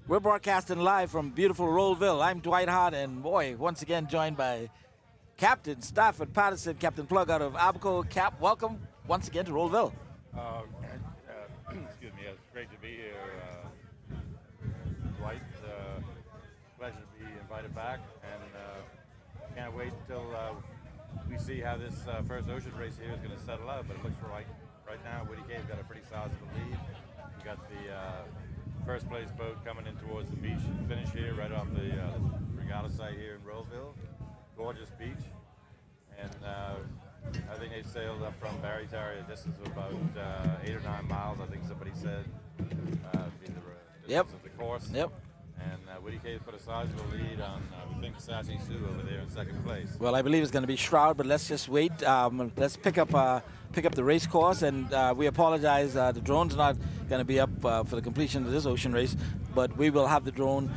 We're broadcasting live from beautiful Rolleville. I'm Dwight Hart, and boy, once again joined by Captain Stafford Patterson, Captain Plug out of Abaco. Cap, welcome once again to Rolleville. Excuse me, it's great to be here, Dwight. Pleasure to be invited back, and can't wait until we see how this first ocean race here is going to settle out. But it looks right now, Woody K's got a pretty sizable lead. We got the first place boat coming in towards the beach finish here, right off the regatta site here in Rolleville. Gorgeous beach, and I think they sailed up from Barry Tarry a distance of about 8 or 9 miles. I think somebody said being the distance of the course. Yep. And Woody K put a sizable lead on, we think, Sassy Sue over there in second place. Well, I believe it's going to be Shroud, but let's just wait. Let's pick up the race course, and we apologize. The drone's not going to be up for the completion of this ocean race, but we will have the drone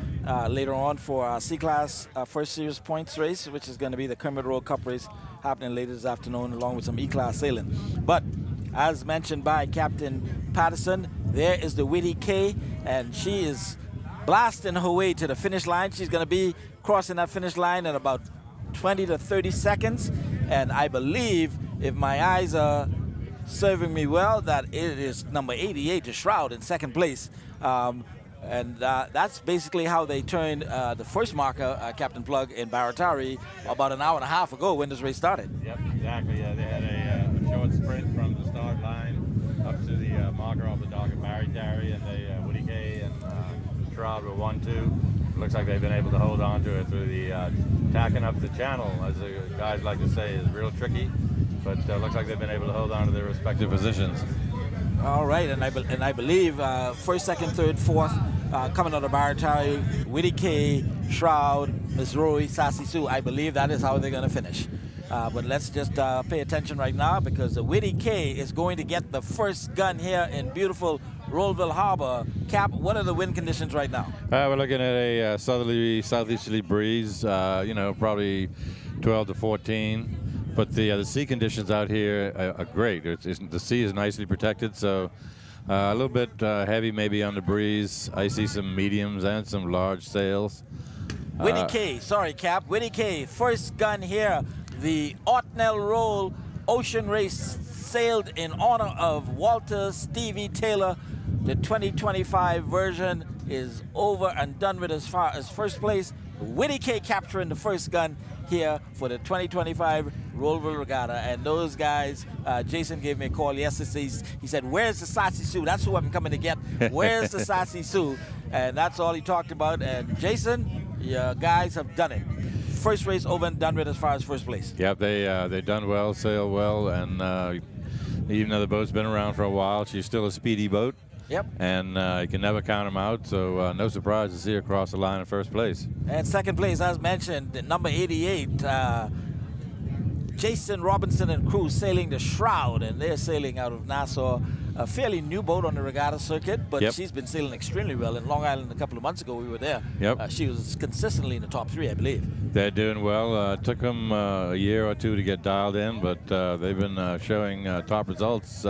later on for our C-Class first series points race, which is going to be the Kermit Road Cup race happening later this afternoon, along with some E-Class sailing. But as mentioned by Captain Patterson, there is the Woody K, and she is blasting her way to the finish line. She's going to be crossing that finish line in about 20 to 30 seconds. And I believe, if my eyes are serving me well, that it is number 88, the Shroud, in second place. And that's basically how they turned the first marker, Captain Plug, in Baratari about an hour and a half ago when this race started. Yep, exactly. Yeah, they had a short sprint from the start line up to the marker off the dock at Baratari, and they Woody K and Shroud were 1-2. Looks like they've been able to hold on to it through the tacking up the channel, as the guys like to say, is real tricky. But looks like they've been able to hold on to their respective positions. All right, and I believe first, second, third, fourth coming out of Baratari, Woody K, Shroud, Miss Roy, Sassy Sue. I believe that is how they're going to finish. But let's just pay attention right now, because the Woody K is going to get the first gun here in beautiful Rolleville Harbor. Cap, what are the wind conditions right now? We're looking at a southerly, southeasterly breeze, probably 12 to 14. But the sea conditions out here are great. The sea is nicely protected, so a little bit heavy maybe on the breeze. I see some mediums and some large sails. Woody K, sorry, Cap. Woody K, first gun here. The Onshore Roll Ocean Race sailed in honor of Walter Stevie Taylor. The 2025 version is over and done with as far as first place. Woody K capturing the first gun here for the 2025 Rolleville Regatta. And those guys, Jason gave me a call yesterday. He said, "Where's the Sassy Sue? That's who I'm coming to get. Where's the Sassy Sue?" And that's all he talked about. And Jason, your guys have done it. First race over and done with as far as first place. Yep, they done well, sailed well, and even though the boat's been around for a while, she's still a speedy boat. Yep. And you can never count them out, so no surprise to see her cross the line in first place. And second place, as mentioned, number 88, Jason Robinson and crew sailing the Shroud, and they're sailing out of Nassau. A fairly new boat on the regatta circuit, but she's been sailing extremely well. In Long Island a couple of months ago, we were there. Yep. She was consistently in the top 3, I believe. They're doing well. Took them a year or two to get dialed in, but they've been showing top results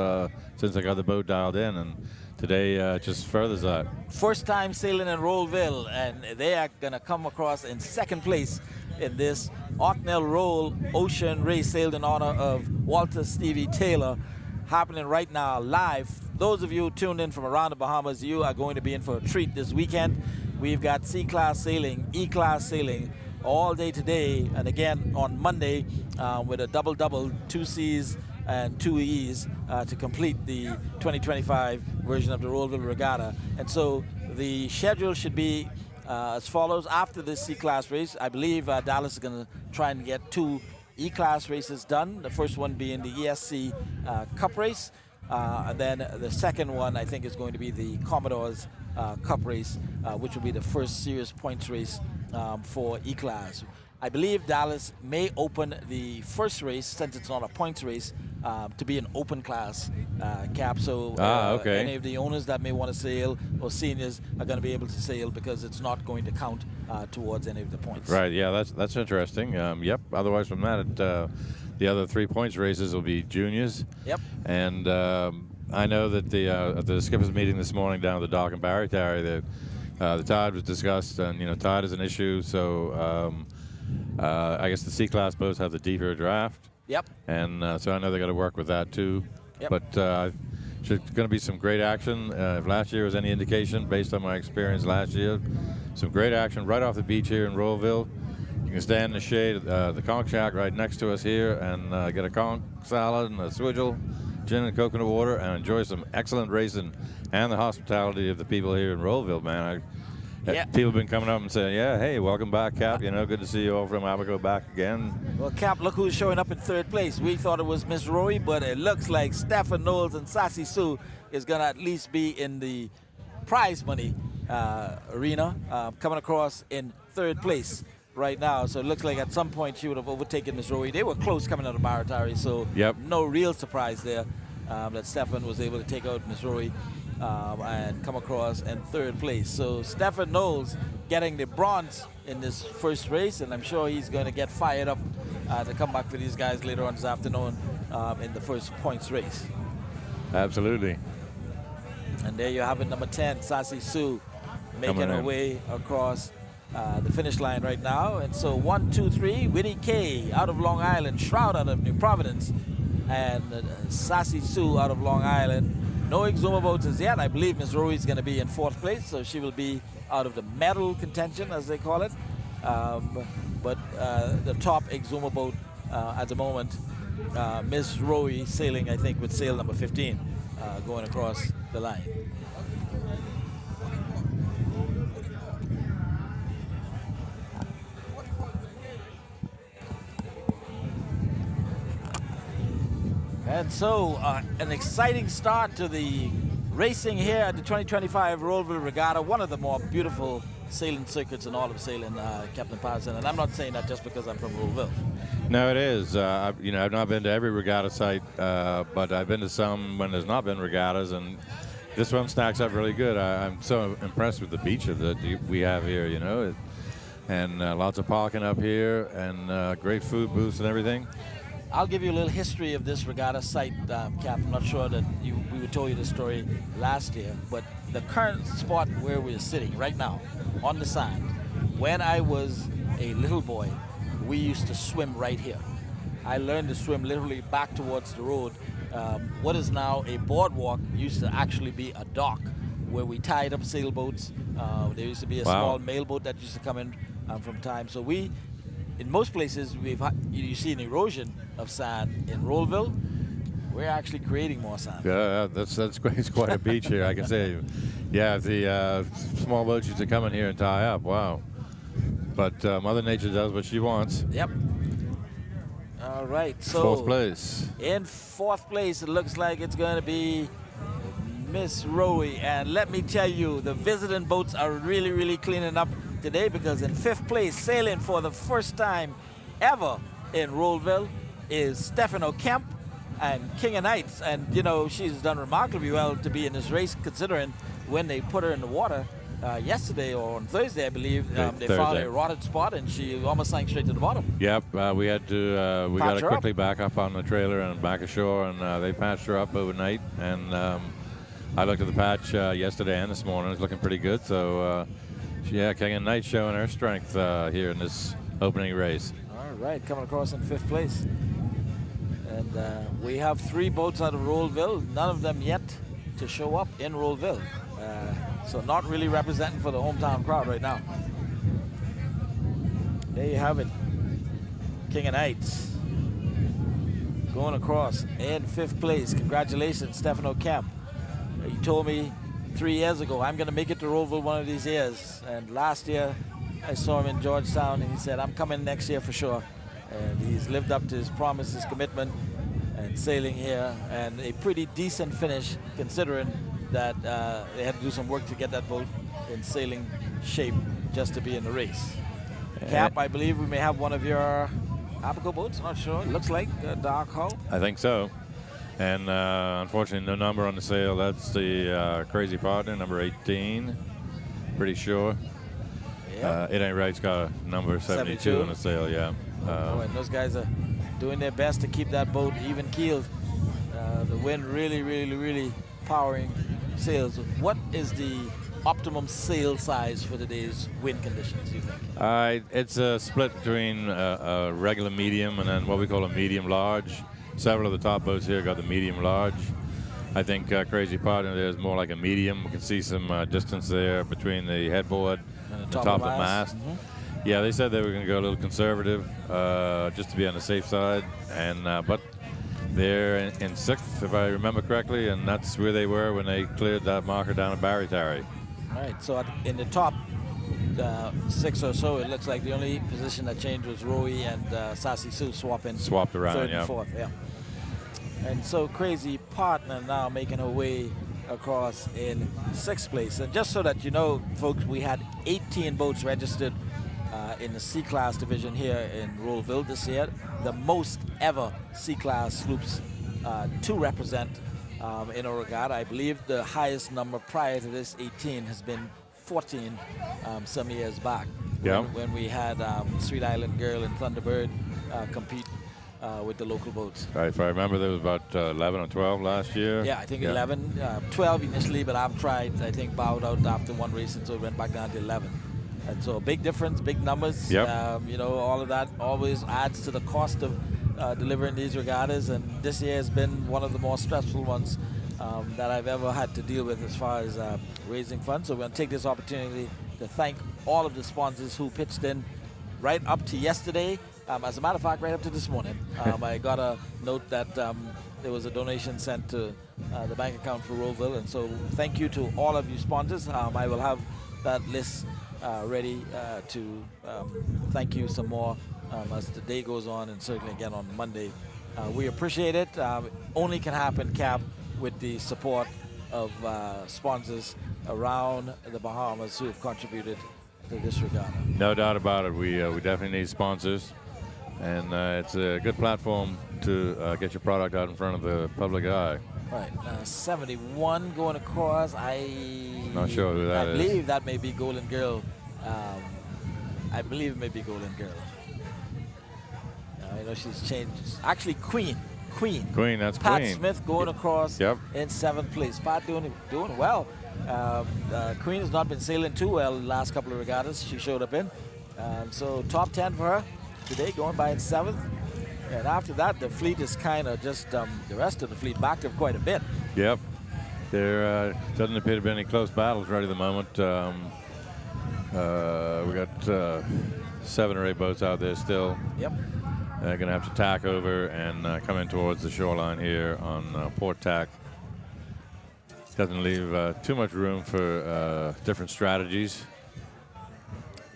since they got the boat dialed in, and today just furthers that. First time sailing in Rolleville, and they are going to come across in second place in this Onshore Roll Ocean Race sailed in honor of Walter Stevie Taylor, happening right now live. Those of you tuned in from around the Bahamas, you are going to be in for a treat this weekend. We've got C-Class sailing, E-Class sailing all day today, and again on Monday with a double-double, 2 C's and 2 E's to complete the 2025 version of the Rolleville Regatta. And so the schedule should be as follows. After this C-Class race, I believe Dallas is going to try and get 2 E-Class races done. The first one being the ESC Cup race. And then the second one, I think, is going to be the Commodore's Cup race, which will be the first serious points race for E-Class. I believe Dallas may open the first race, since it's not a points race, to be an open class cap. So any of the owners that may want to sail or seniors are going to be able to sail, because it's not going to count towards any of the points. Right, yeah, that's interesting. Yep, otherwise from that, the other 3 points races will be juniors. Yep. And I know that at the skippers meeting this morning down at the dock in Baratari, that The tide was discussed, and tide is an issue. So I guess the C-class boats have the deeper draft. Yep. And so I know they got to work with that too. Yep. But there's going to be some great action. If last year was any indication, based on my experience last year, some great action right off the beach here in Rolleville. You can stand in the shade of the conch shack right next to us here and get a conch salad and a swidgel, gin and coconut water, and enjoy some excellent racing and the hospitality of the people here in Rolleville, man. People have been coming up and saying, hey, welcome back, Cap. Good to see you all from Abaco back again. Well, Cap, look who's showing up in third place. We thought it was Miss Rory, but it looks like Stefan Knowles and Sassy Sue is going to at least be in the prize money arena, coming across in third place right now. So it looks like at some point she would have overtaken Miss Rory. They were close coming out of Baratari, so no real surprise there that Stefan was able to take out Miss Rory and come across in third place. So Stefan Knowles getting the bronze in this first race, and I'm sure he's going to get fired up to come back for these guys later on this afternoon in the first points race. Absolutely. And there you have it, number 10, Sassy Sue, making her way across the finish line right now. And so 1, 2, 3, Winnie K out of Long Island, Shroud out of New Providence, and Sassy Sue out of Long Island. No Exuma boats as yet. I believe Miss Rory is going to be in fourth place, so she will be out of the medal contention, as they call it. But the top Exuma boat at the moment, Miss Rory sailing, I think, with sail number 15, going across the line. And so, an exciting start to the racing here at the 2025 Rolleville Regatta, one of the more beautiful sailing circuits in all of sailing, Captain Patterson. And I'm not saying that just because I'm from Rolleville. No, it is. I've not been to every regatta site, but I've been to some when there's not been regattas, and this one stacks up really good. I'm so impressed with the beach that we have here, and lots of parking up here, and great food booths and everything. I'll give you a little history of this regatta site, Cap. I'm not sure that we told you the story last year, but the current spot where we're sitting right now on the sand, when I was a little boy, we used to swim right here. I learned to swim literally back towards the road. What is now a boardwalk used to actually be a dock where we tied up sailboats. There used to be a small mailboat that used to come in from time. So in most places, you see an erosion of sand. In Rolleville, we're actually creating more sand. Yeah, that's great. It's quite a beach here, I can say. Yeah, the small boats used to come in here and tie up. Wow. But Mother Nature does what she wants. Yep. All right. So fourth place. In fourth place, it looks like it's going to be Miss Rowie. And let me tell you, the visiting boats are really, really cleaning up today, because in fifth place, sailing for the first time ever in Rolleville, is Stefano Kemp and King of Knights. And, she's done remarkably well to be in this race, considering when they put her in the water yesterday or on Thursday, I believe, they found a rotted spot and she almost sank straight to the bottom. Yep, we had to, we got to quickly back up on the trailer and back ashore, and they patched her up overnight. And I looked at the patch yesterday and this morning. It's looking pretty good. So, King of Knights showing her strength here in this opening race. All right, coming across in fifth place. And we have 3 boats out of Rolleville, none of them yet to show up in Rolleville. So not really representing for the hometown crowd right now. There you have it. King of Knights going across in fifth place. Congratulations, Stefano Kemp. He told me 3 years ago, I'm going to make it to Rolleville one of these years. And last year, I saw him in Georgetown, and he said, I'm coming next year for sure. And he's lived up to his promise, his commitment, and sailing here. And a pretty decent finish, considering that they had to do some work to get that boat in sailing shape just to be in the race. Cap, I believe we may have one of your Abaco boats, not sure. It looks like a dark hull. I think so. And unfortunately, no number on the sail. That's the Crazy Partner, number 18. Pretty sure. Yep. It Ain't Right's got a number 72 on the sail, yeah. And those guys are doing their best to keep that boat even keeled. The wind really, really, really powering sails. What is the optimum sail size for today's wind conditions, you think? It's a split between a regular medium and then what we call a medium large. Several of the top boats here got the medium large. I think Crazy Partner there is more like a medium. We can see some distance there between the headboard and the top of the mast. Yeah, they said they were going to go a little conservative just to be on the safe side, and but they're in sixth, if I remember correctly, and that's where they were when they cleared that marker down at Barry Tarry. All right, so in the top 6 or so, it looks like the only position that changed was Rowie and Sassy Sue swapped around, third and fourth. Yeah. And so Crazy Partner now making her way across in 6th place. And just so that you know, folks, we had 18 boats registered in the C-Class division here in Rolleville this year. The most ever C-Class sloops to represent in a regatta. I believe the highest number prior to this, 18, has been 14 some years back. Yeah. When we had Sweet Island Girl and Thunderbird compete with the local boats. Right, if I remember, there was about 11 or 12 last year. Yeah, I think 11, 12 initially, but I've tried, I think, bowed out after one race, and so it went back down to 11. And so a big difference, big numbers. Yep. You know, all of that always adds to the cost of delivering these regattas, and this year has been one of the more stressful ones that I've ever had to deal with as far as raising funds. So we're going to take this opportunity to thank all of the sponsors who pitched in right up to yesterday. As a matter of fact, right up to this morning, I got a note that there was a donation sent to the bank account for Rolleville, and so thank you to all of you sponsors. I will have that list ready to thank you some more as the day goes on, and certainly again on Monday. We appreciate it. Only can happen, Cap, with the support of sponsors around the Bahamas who have contributed to this regatta. No doubt about it. We definitely need sponsors. And it's a good platform to get your product out in front of the public eye. Right, 71 going across. Not sure who that is. I believe that may be Golden Girl. I believe it may be Golden Girl. I know she's changed. Actually, Queen, that's Pat Queen. Smith going across in 7th place. Pat doing well. Queen has not been sailing too well the last couple of regattas she showed up in. So top 10 for her today, going by in 7th. And after that, the fleet is kind of just, the rest of the fleet backed up quite a bit. Yep. There doesn't appear to be any close battles right at the moment. We got 7 or 8 boats out there still. Yep. They're going to have to tack over and come in towards the shoreline here on port tack. Doesn't leave too much room for different strategies.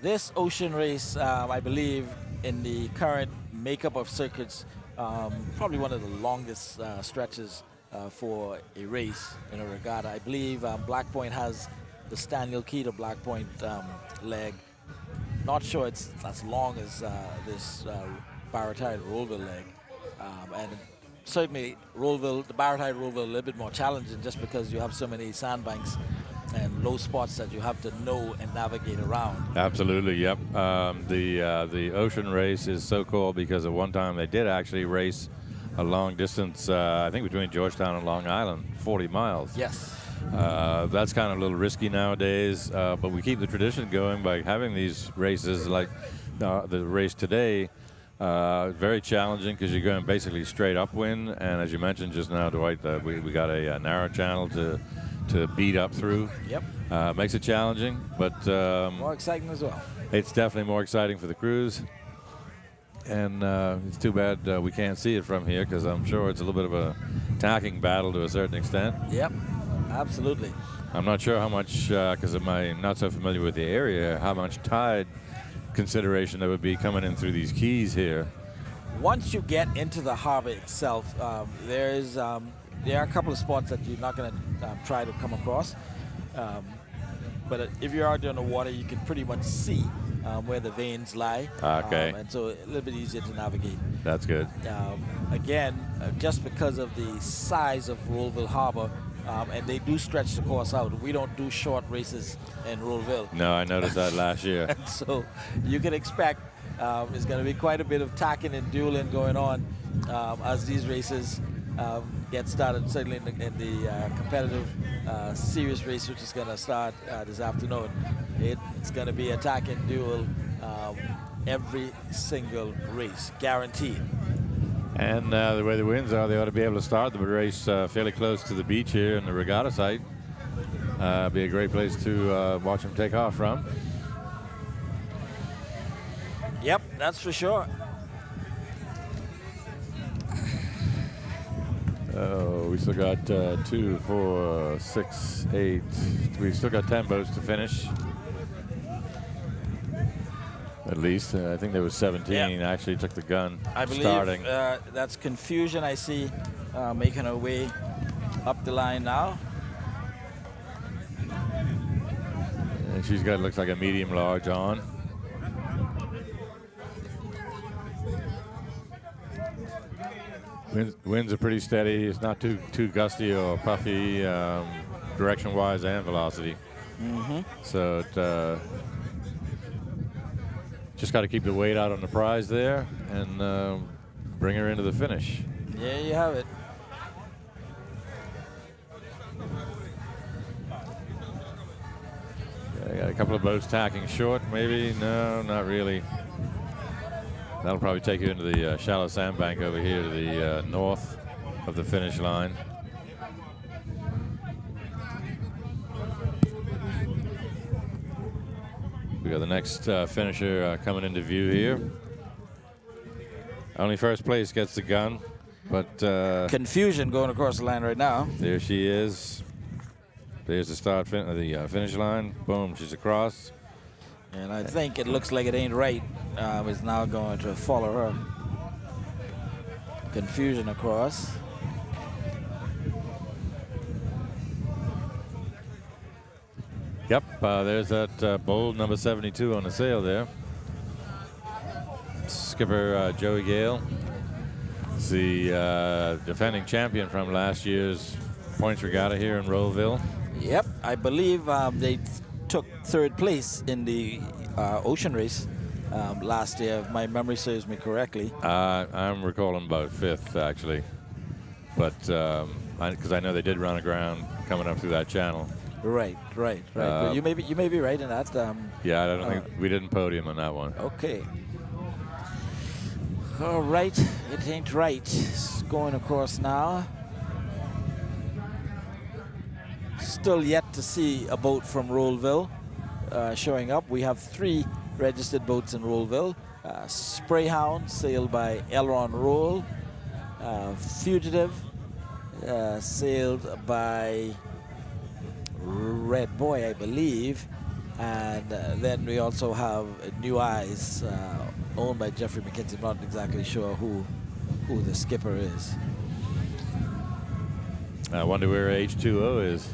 This ocean race, I believe, in the current makeup of circuits, probably one of the longest stretches for a race in a regatta. I believe Black Point has the Stanley Key to Black Point leg. Not sure it's as long as this Barretide Rolleville leg. And certainly Rolleville, the Barretide Rolleville, a little bit more challenging just because you have so many sandbanks and low spots that you have to know and navigate around. Absolutely, yep. The ocean race is so cool because at one time they did actually race a long distance, I think between Georgetown and Long Island, 40 miles. Yes. That's kind of a little risky nowadays, but we keep the tradition going by having these races like the race today. Very challenging because you're going basically straight upwind, and as you mentioned just now, Dwight, we got a narrow channel to beat up through. Yep. Makes it challenging, but more exciting as well. It's definitely more exciting for the crews, and it's too bad we can't see it from here because I'm sure it's a little bit of a tacking battle to a certain extent. Yep, absolutely. I'm not sure how much, because I'm not so familiar with the area, how much tide consideration there would be coming in through these keys here. Once you get into the harbor itself, there are a couple of spots that you're not going to try to come across. But if you're out there on the water, you can pretty much see where the veins lie. Okay. And so a little bit easier to navigate. That's good. Again, just because of the size of Rolleville Harbor, and they do stretch the course out. We don't do short races in Rolleville. No, I noticed that last year. And so you can expect there's going to be quite a bit of tacking and dueling going on as these races get started, certainly in the competitive series race, which is going to start this afternoon. It's going to be attack and duel every single race, guaranteed. And the way the winds are, they ought to be able to start the race fairly close to the beach here in the regatta site. Be a great place to watch them take off from. Yep, that's for sure. Oh, we still got 2, 4, 6, 8. We still got 10 boats to finish. At least. I think there was 17 actually took the gun I believe starting. That's Confusion I see making her way up the line now. And she's got, looks like a medium large on. Winds are pretty steady. It's not too gusty or puffy, direction-wise and velocity. So it, just got to keep the weight out on the prize there and bring her into the finish. There you have it. Yeah, got a couple of boats tacking short, maybe. No, not really. That'll probably take you into the shallow sandbank over here to the north of the finish line. We got the next finisher coming into view here. Only first place gets the gun, but Confusion going across the line right now. there she is. There's the start the finish line. Boom, she's across. And I think it looks like it ain't right. Is now going to follow her. Confusion across. Yep, there's that bold number 72 on the sail there. Skipper Joey Gale. It's the defending champion from last year's points regatta here in Rolleville. Yep, I believe they took third place in the ocean race last year, if my memory serves me correctly. I'm recalling about fifth, actually. But because I know they did run aground coming up through that channel. Right. But you may be right in that. Yeah, I don't think we didn't podium on that one. Okay. All right, it ain't right. It's going across now. Still yet to see a boat from Rolleville showing up. We have 3 registered boats in Rolleville. Sprayhound, sailed by Elron Roll. Fugitive, sailed by Red Boy, I believe. And then we also have New Eyes, owned by Jeffrey McKenzie. I'm not exactly sure who the skipper is. I wonder where H2O is.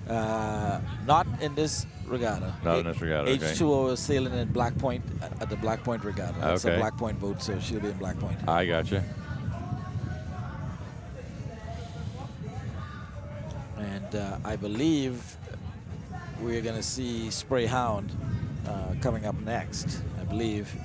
Not in this regatta. Not in this regatta, okay. H2O is sailing in Black Point at the Black Point regatta. It's a Black Point boat, so she'll be in Black Point. I gotcha. And I believe we're going to see Sprayhound coming up next, I believe.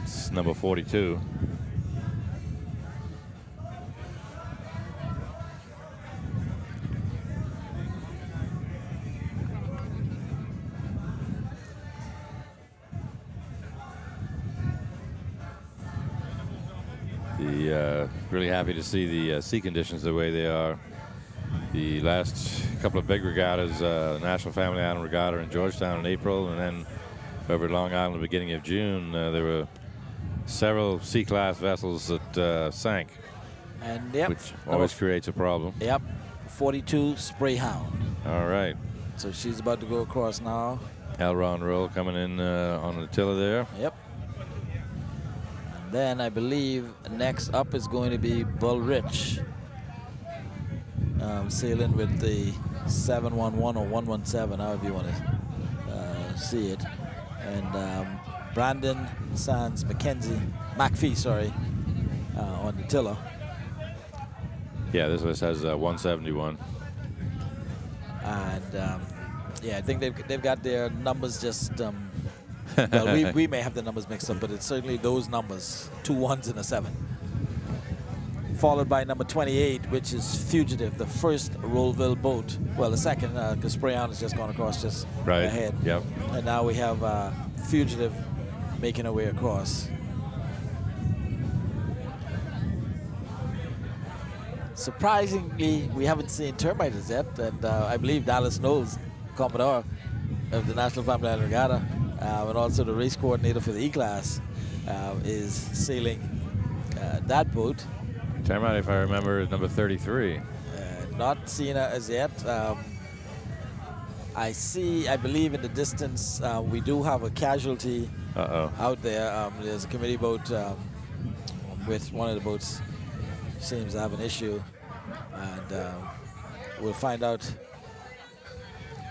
It's number 42. Really happy to see the sea conditions the way they are. The last couple of big regattas, National Family Island Regatta in Georgetown in April, and then over at Long Island at the beginning of June, there were several C-class vessels that sank, And which always creates a problem. Yep, 42 Sprayhound. All right. So she's about to go across now. Elron Roll coming in on the tiller there. Yep. And then I believe next up is going to be Bull Rich, sailing with the 711 or 117, however you want to see it. And Brandon Sands McPhee, sorry, on the tiller. Yeah, this list has 171. And Yeah, I think they've got their numbers just. Well, we may have the numbers mixed up, but it's certainly those numbers, 2 1s and a 7. Followed by number 28, which is Fugitive, the first Rolleville boat. Well, the second, because Sprayan has just gone across just ahead. Yep. And now we have Fugitive making her way across. Surprisingly, we haven't seen termites yet, and I believe Dallas Knowles, Commodore of the National Family Fun Regatta, and also the race coordinator for the E-Class, is sailing that boat. Termite, if I remember, is number 33. Not seen her as yet. I believe in the distance, we do have a casualty out there. There's a committee boat with one of the boats seems to have an issue, and we'll find out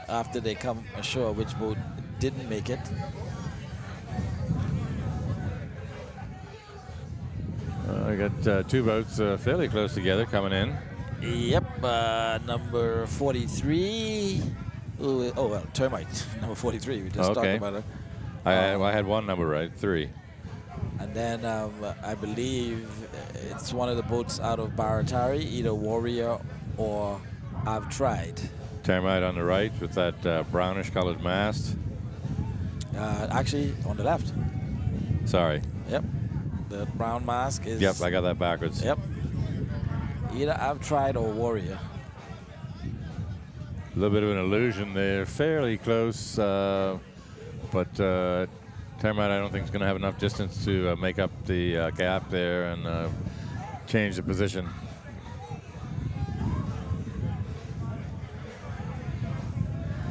after they come ashore which boat didn't make it. I got 2 boats fairly close together coming in. Yep, number 43. Oh, well, Termite, number 43. We just talked about her. I had one number right, 3. And then I believe it's one of the boats out of Baratari, either Warrior or I've Tried. Termite on the right with that brownish colored mast. Actually, on the left. Sorry. Yep. The brown mask is... Yep, I got that backwards. Yep. Either I've Tried or Warrior. A little bit of an illusion. They're fairly close, but Termite I don't think is going to have enough distance to make up the gap there and change the position.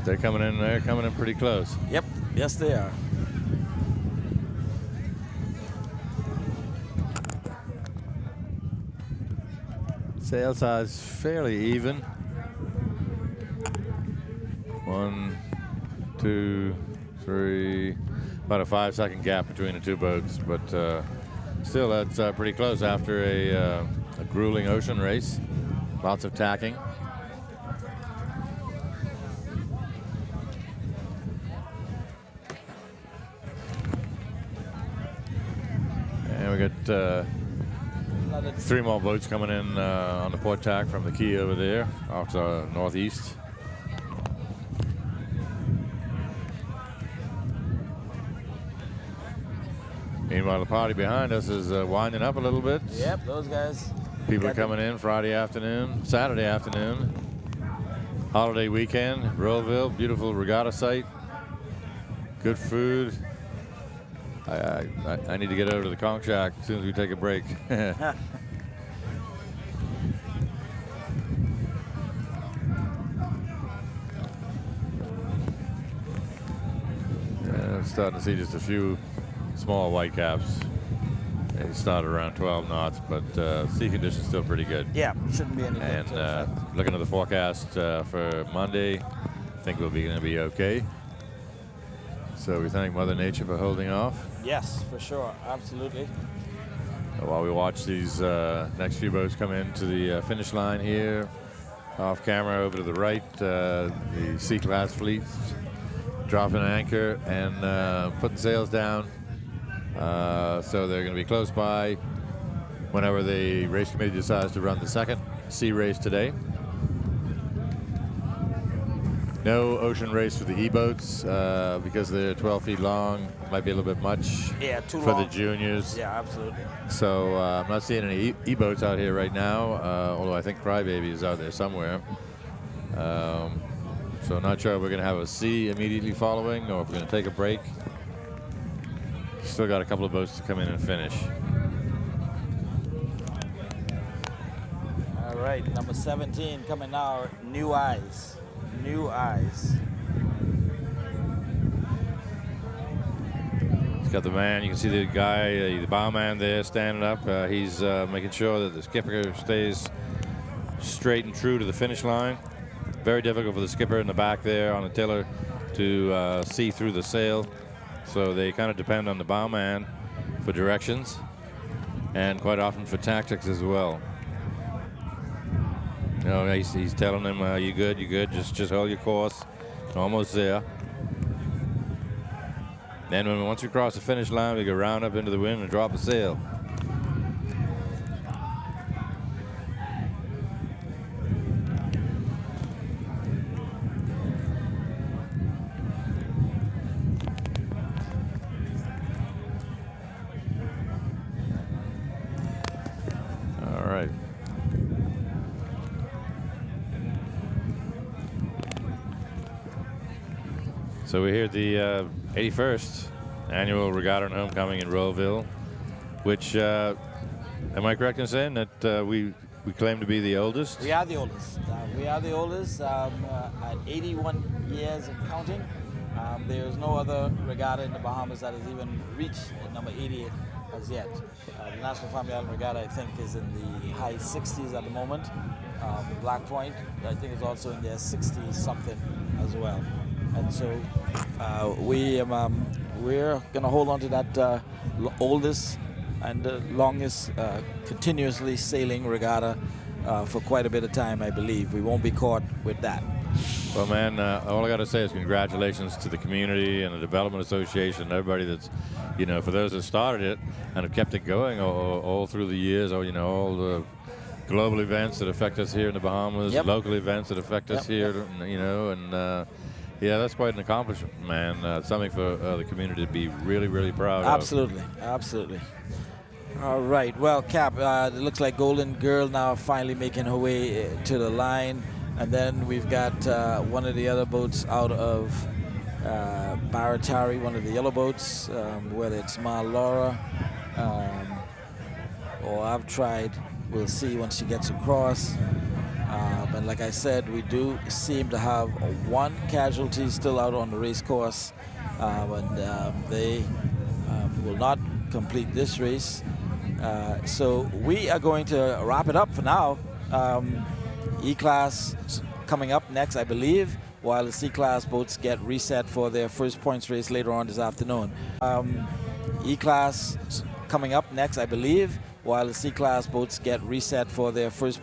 They're coming in pretty close. Yep, yes they are. Sail size fairly even. 1, 2, 3, about a 5-second gap between the 2 boats, but still that's pretty close after a grueling ocean race. Lots of tacking. And we got 3 more boats coming in on the port tack from the quay over there off to the northeast. Meanwhile, the party behind us is winding up a little bit. Yep, those guys. People are coming in Friday afternoon, Saturday afternoon. Holiday weekend, Rolleville, beautiful regatta site. Good food. I need to get over to the conch shack as soon as we take a break. I'm starting to see just a few small whitecaps. They started around 12 knots, but sea conditions still pretty good. Yeah, shouldn't be any. And looking at the forecast for Monday, I think we'll be going to be okay. So we thank Mother Nature for holding off. Yes, for sure, absolutely. While we watch these next few boats come into the finish line here, off camera over to the right, the C-Class fleet dropping anchor and putting sails down. So they're going to be close by whenever the race committee decides to run the second sea race today. No ocean race for the E-boats because they're 12 feet long. Might be a little bit much for the juniors. Yeah, absolutely. So I'm not seeing any E-boats out here right now, although I think Crybaby is out there somewhere. So not sure if we're going to have a C immediately following or if we're going to take a break. Still got a couple of boats to come in and finish. All right, number 17 coming now, New Eyes. New Eyes. He's got the man, you can see the guy, the bowman there standing up. He's making sure that the skipper stays straight and true to the finish line. Very difficult for the skipper in the back there on the tiller to see through the sail. So they kind of depend on the bowman for directions and quite often for tactics as well. You know, he's telling them, you good, just hold your course, Almost there. Then once we cross the finish line, we go round up into the wind and drop a sail. All right. So we're here at the 81st Annual Regatta Homecoming in Rolleville, which, am I correct in saying that we claim to be the oldest? We are the oldest. We are the oldest at 81 years and counting. There is no other regatta in the Bahamas that has even reached number 80 as yet. The National Family Island Regatta, I think, is in the high 60s at the moment. Black Point, I think, is also in their 60-something as well. And so we're going to hold on to that oldest and longest continuously sailing regatta for quite a bit of time, I believe. We won't be caught with that. Well, man, all I got to say is congratulations to the community and the Development Association and everybody that's, for those that started it and have kept it going all through the years, or, all the global events that affect us here in the Bahamas, Yep. local events that affect us here, yeah, that's quite an accomplishment, man. Something for the community to be really, really proud of. Absolutely, absolutely. All right, well, Cap, it looks like Golden Girl now finally making her way to the line. And then we've got one of the other boats out of Baratari, one of the yellow boats, whether it's Ma Laura or I've tried. We'll see once she gets across. But like I said, we do seem to have one casualty still out on the race course, and they will not complete this race. So we are going to wrap it up for now. E-Class coming up next, I believe, while the C-Class boats get reset for their first points race later on this afternoon. E-Class coming up next, I believe, while the C-Class boats get reset for their first